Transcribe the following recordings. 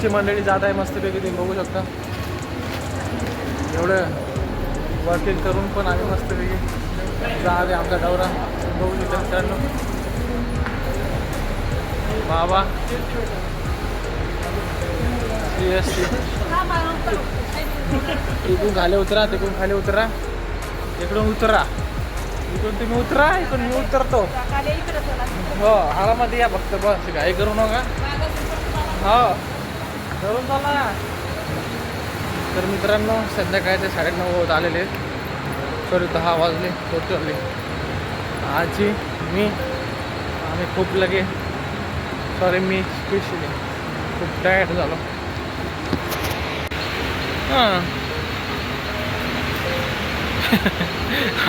आमची मंडळी जात आहे मस्तपैकी, तुम्ही बघू शकता. एवढं वर्किंग करून पण आम्ही मस्तपैकी जात आहे आमचा दौरा बघू शकता मित्रांनो. बाबा इकडून खाली उतरा, तिकडून खाली उतरा, इकडून उतरा, इकडून तुम्ही उतरा, इकडून मी उतरतो. हो आरामात या फक्त, बस घाई करू नका. हो धरून चाला. तर मित्रांनो संध्याकाळचे 9:30 होत आलेले आहेत. सॉरी 10 वाजले टोटली. आजी मी आम्ही खूप लगे सॉरी मी स्पेशली खूप टायर्ड झालो. हां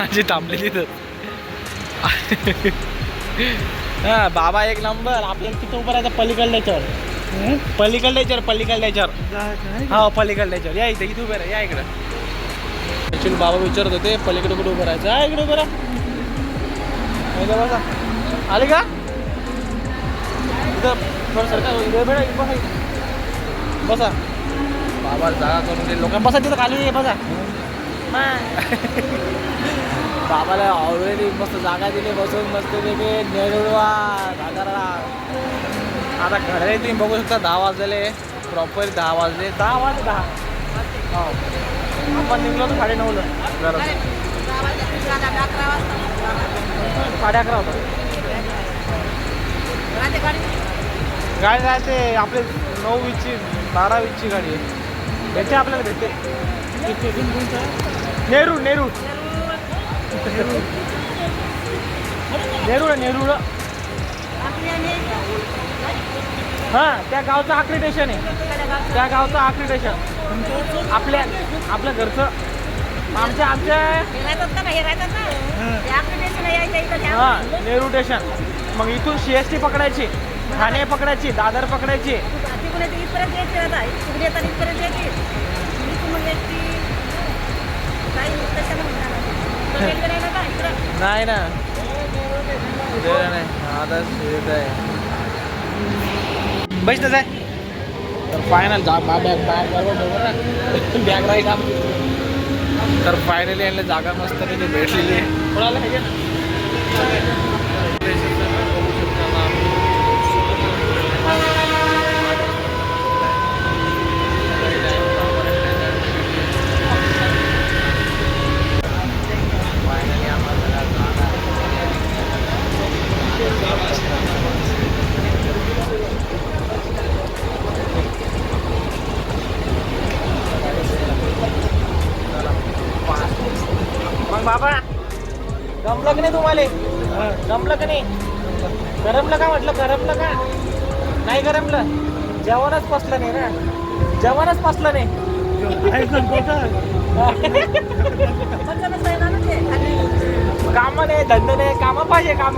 आजी थांबलेली तर. हां बाबा एक नंबर. आपल्याला तिथं उभं राहायचं पलीकडल्याच्यावर, पलीकडल्याच्यावर, पलीकडल्याच्यावर. हो पलीकडल्याच्यावर. या इथे इथे उभं राहा, या इकडं. ॲक्च्युली बाबा विचारत होते पलीकडे कुठे उभं राहायचं. हा इकडे उभं राहा. बसा आले का इथं थोडं सरकार बसा. बाबा जागा करून दे लोक बसा तिथं खाली बसा. बाबाला ऑलरेडी मस्त जागा दिली बसून मस्त वेगळे नेरुळवा सातारा. आता घरी तुम्ही बघू शकता 10 वाजले प्रॉपर. 10 वाजले 10 वाजले 10. हो आपण निघलो तर 9:30ला घरात. 11:30 होता. गाडी राहते आपले 9:20ची 12:20ची गाडी आहे. भेटते आपल्याला भेटते. नेरूळ नेरूळ नेरूळ नेरूळ. हां त्या गावचं आक्रिडेशन आहे. त्या गावचं आक्रिडेशन आपल्या घरचं आमच्या हां नेरूळ स्टेशन. मग इथून CST पकडायची, ठाणे पकडायची, दादर पकडायची. नाही ना नाही आता येत आहे बस तसं आहे. तर फायनल बॅग राहील. तर फायनली यांना जागा मस्त तिथे भेटलेली आहे. कोणाला मग बाबा गमलं की नाही तुम्हाला? गमलं की नाही? करमलं का म्हटलं? करमलं का नाही? करमलं जेवणच पचलं नाही ना. जेवणच पचलं नाही. काम नाही धंदा नाही. काम पाहिजे काम.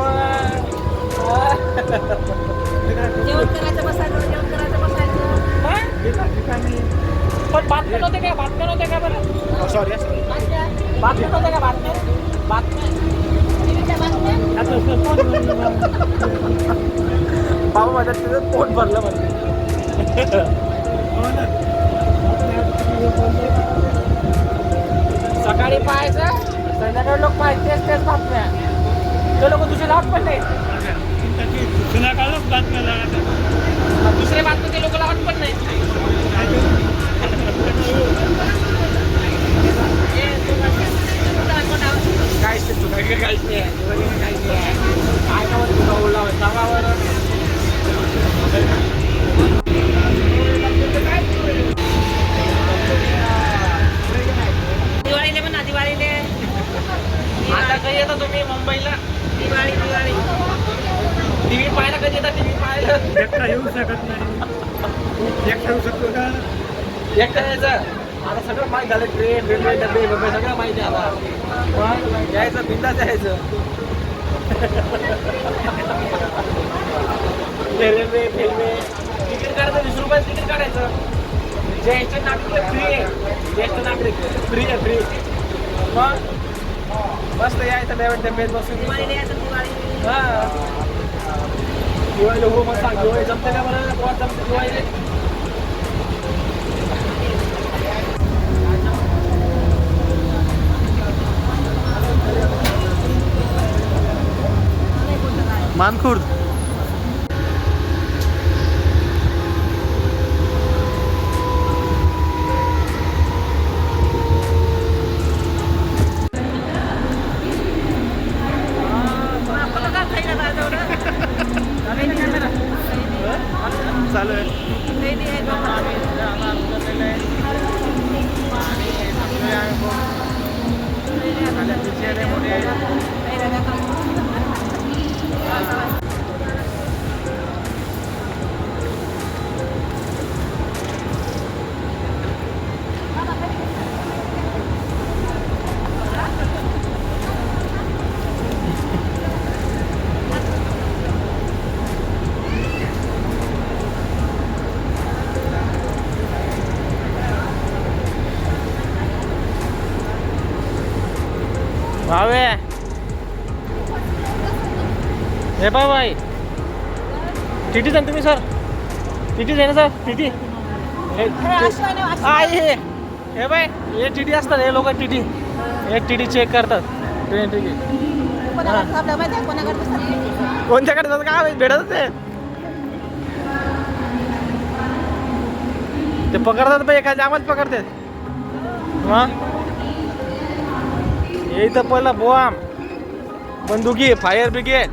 पण बातम्या नव्हते का? बातम्या नव्हते का बरं? सॉरी बातम्या नव्हते का? बातम्या बाबा माझ्या तिथं पोट भरलं म्हणजे. सकाळी पाहायचं संध्याकाळी लोक पाहायचे तेच बातम्या. ते लोक दुसरे लावत पण नाही. दुसरे बातम्या ते लोक लावत पण नाही. काहीच ते चुका काहीच नाही. काय सांगावर दिवाळीले म्हणा. दिवाळीले आता कधी येता तुम्ही मुंबईला? दिवाळी टीव्ही पाहायला कधी येतात? टीव्ही पाहायला एकटा येऊ शकत नाही. एकटा येऊ शकतो का? एकटा यायचं. आता सगळं माहीत झालं. ट्रेन रेल्वे डबे बबे सगळं माहिती आहे आता. पण यायचं बिंदास यायचं. रेल्वे तिकीट काढायचं 20 रुपये तिकीट काढायचं. ज्येष्ठ नागरिक फ्री आहे. ज्येष्ठ नागरिक फ्री आहे. फ्री मग मस्त यायचं डब्यात बसून. हां दिवाळीला हो मग सांग. दिवाळी जमते का बरं? कोण जमते दिवाळी? मानखुर्द. चालू आहे. भावे हे पाय बाई टीटी आहे तुम्ही सर टीटीच आहे ना सर टीटी हे बाय हे टीटी असतात हे लोक टीटी हे टीटी चेक करतात ट्रेन तिकीट कोणत्याकडे जातात काय भेटत ते पकडतात बाई एका जामाच पकडतात मग हे इथं पहिला बॉम्ब बंदुकी फायर ब्रिगेड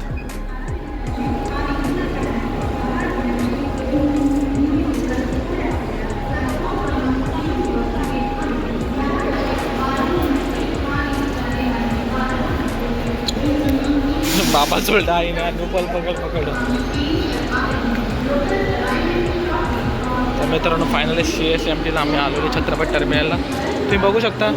बाबा सोल्डा आहे ना गोपाल पकड तर मित्रांनो फायनली CSMTला आम्ही आलो छत्रपती टर्मिनलला तुम्ही बघू शकता.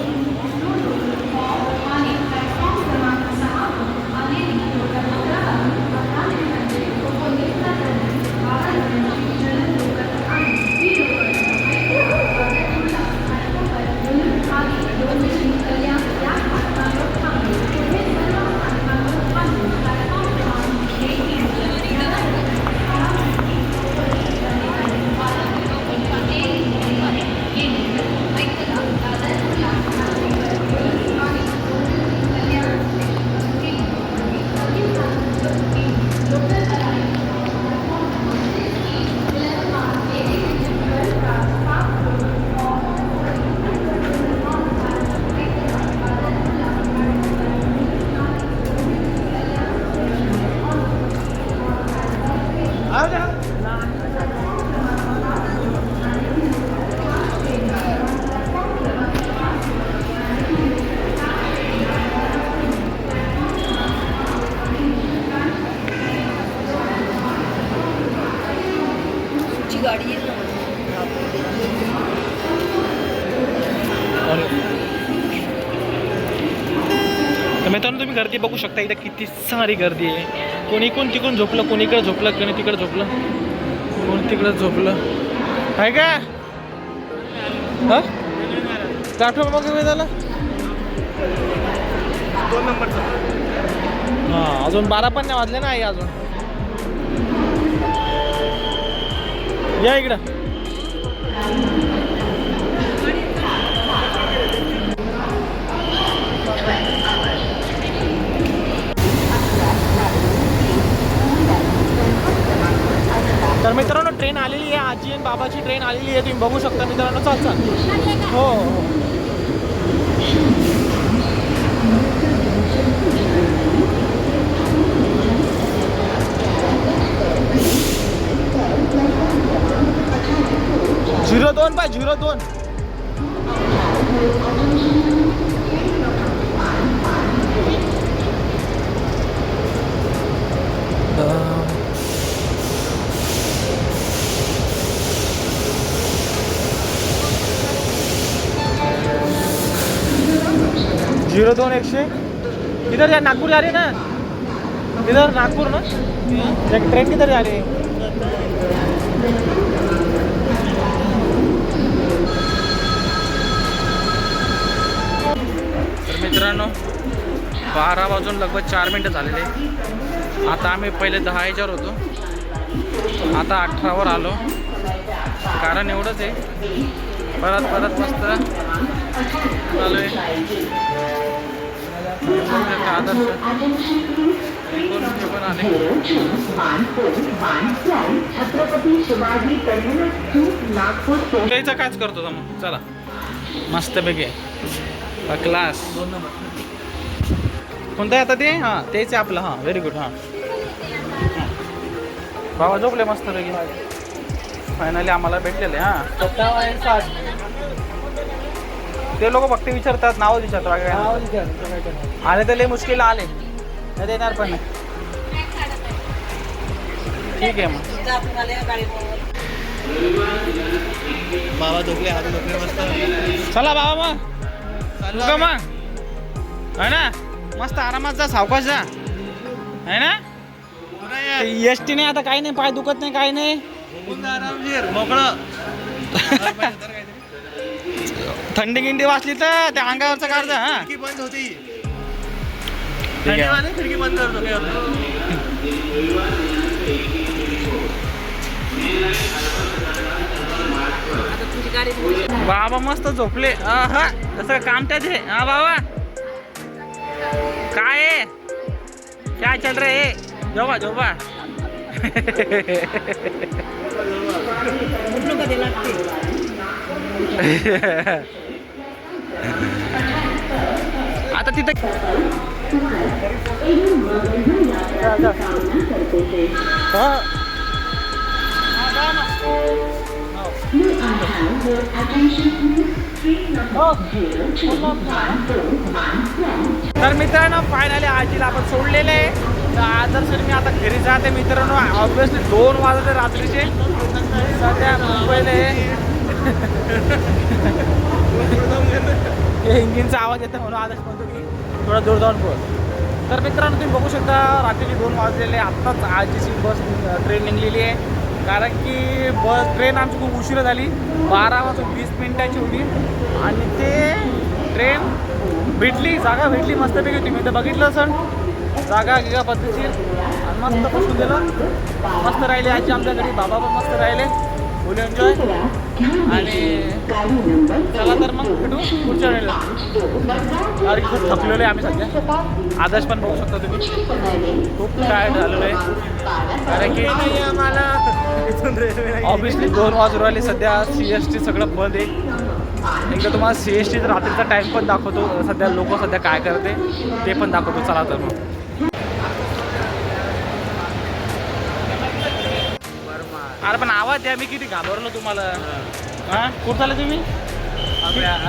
तर मित्रांनो तुम्ही गर्दी बघू शकता इथं किती सारी गर्दी आहे. कोणी कोण तिकडून झोपलं कोणी इकडे झोपलं कोणी तिकडे झोपलं कोणी तिकडे झोपलं आहे का हा प्लॅटफॉर्म मग वेळ झाला 2 नंबरचा हां अजून 12 पण नाही वाजले ना आई अजून या इकडं. तर मित्रांनो ट्रेन आलेली आहे आजी आणि बाबाची ट्रेन आलेली आहे तुम्ही बघू शकता मित्रांनो चाल हो हो 02 पाय 02 02 100 किधर जा नागपुर जा रही है ना इधर नागपुर ना ट्रेन किधर जा रही है तर मित्रांनो 12 वाजून लगभग 4 मिनिटं झालेले. आता आम्ही पहिले 10 याच्यावर होतो आता 18 वर आलो कारण एवढंच आहे परत मस्त चालू आहे आदर्श एकूण हे पण आले. त्याचं कायच करतो मग चला मस्तपैकी क्लास 2 नंबर कोणतं आहे आता ते? हां तेच आहे आपलं. हां व्हेरी गुड. हां बाबा झोपले मस्तपैकी. फायनली आम्हाला भेटलेले. हां ते लोक फक्त विचारतात नावं विचारतात आले तर लय मुश्किल आले नाही देणार पण नाही. ठीक आहे मग बाबा झोपले हात झोपले मस्त. चला बाबा मग तू मग है ना मस्त आरामात जा सावकाश जा है ना. एस टी नाही आता काही नाही पाय दुखत नाही काही नाही आरामशीर मोकळं. थंडी गिंडी वाचली तर त्या अंगावरचं काढ. हा खिडकी बंद होती. ठीक आहे. खिडकी बंद करतो काय बाबा मस्त झोपले. हा तसं काम त्यात आहे. हा बाबा काय आहे काय चल रे झोपा झोपा. आता तिथे तर मित्रांनो फायनली आजीला आपण सोडलेले आहे. तर आदर्श मी आता घरी जाते मित्रांनो. ऑब्विसली 2 वाजले रात्रीचे. सध्या मुंबईला हे इंजिनचा आवाज येतो म्हणून आदर्श म्हणतो की थोडा दूर जाऊन बोल. तर मित्रांनो तुम्ही बघू शकता रात्रीचे 2 वाजलेले. आत्ताच आजीची बस ट्रेन निघलेली आहे. कारण की ट्रेन आमची खूप उशिरा झाली. 12:20 होती आणि ते ट्रेन भेटली जागा भेटली मस्तपैकी. तुम्ही तर बघितलं असेल जागा गिगा पद्धतीची आणि मस्त बसून दिलं. मस्त राहिले आजी आमच्या घरी. बाबा पण मस्त राहिले. फुल एन्जॉय. आणि चला तर मग भेटू पुढच्या वेळेला. कारण खूप थकलेलो आहे आम्ही सध्या. आदर्श पण बघू शकता तुम्ही खूप टायर्ड झालेलो आहे. कारण की आम्हाला ऑब्विसली 2 वाजून राहिले. सध्या CST सगळं बंद आहे. एकदा तुम्हाला CST रात्रीचा टाईम पण दाखवतो. सध्या लोक सध्या काय करते ते पण दाखवतो. चला तर मग अरे पण आवाज द्या. मी किती घाबरलो तुम्हाला. हां कुठं चालले तुम्ही?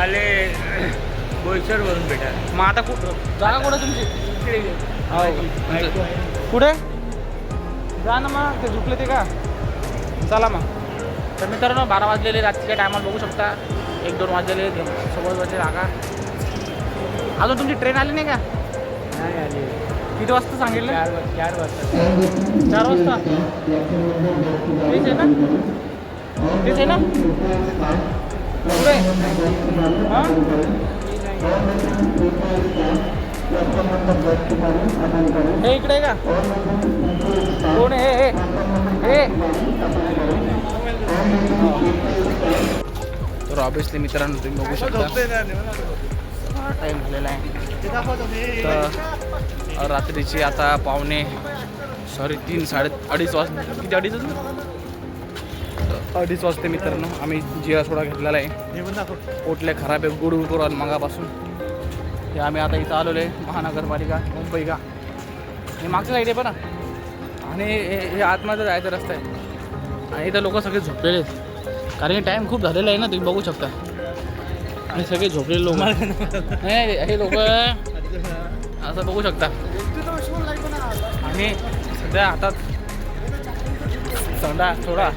आले बोईसर वरून भेटा. मग आता कुठं जागा कुठं तुमची? हो कुठे जा ना मग ते झुकले ते का. चला मग. तर मित्रांनो 12 वाजलेले रात्रीच्या टायमाला बघू शकता. 1-2 वाजलेले 16 वाजले जागा. अजून तुमची ट्रेन आली नाही का? नाही आली. किती वाजता सांगितलं? 4 वाजता. 4 वाजता. तेच आहे ना तेच आहे ना पुढे. हां हे इकडे आहे का कोण आहे? हे हे तर ऑब्विसली मित्रांनो तुम्ही बघू शकता टाईम झालेला आहे. तर रात्रीची आता 2:30 वाजता. किती 2:30 वाजते मित्रांनो. आम्ही जिरा सोडा घेतलेला आहे. पोटले खराब आहे गुड करू मगापासून. हे आम्ही आता इथं आलेलो आहे महानगरपालिका मुंबई का. हे मागच्या साईड आहे पण आणि हे आतमध्ये जायचा रस्ता आहे. आणि इथं लोक सगळे झोपलेले आहेत कारण की टाईम खूप झालेला आहे ना तुम्ही बघू शकता. आणि सगळे झोपलेले लोक नाही हे लोक असं बघू शकता. आणि सध्या हातात थंडा थोडा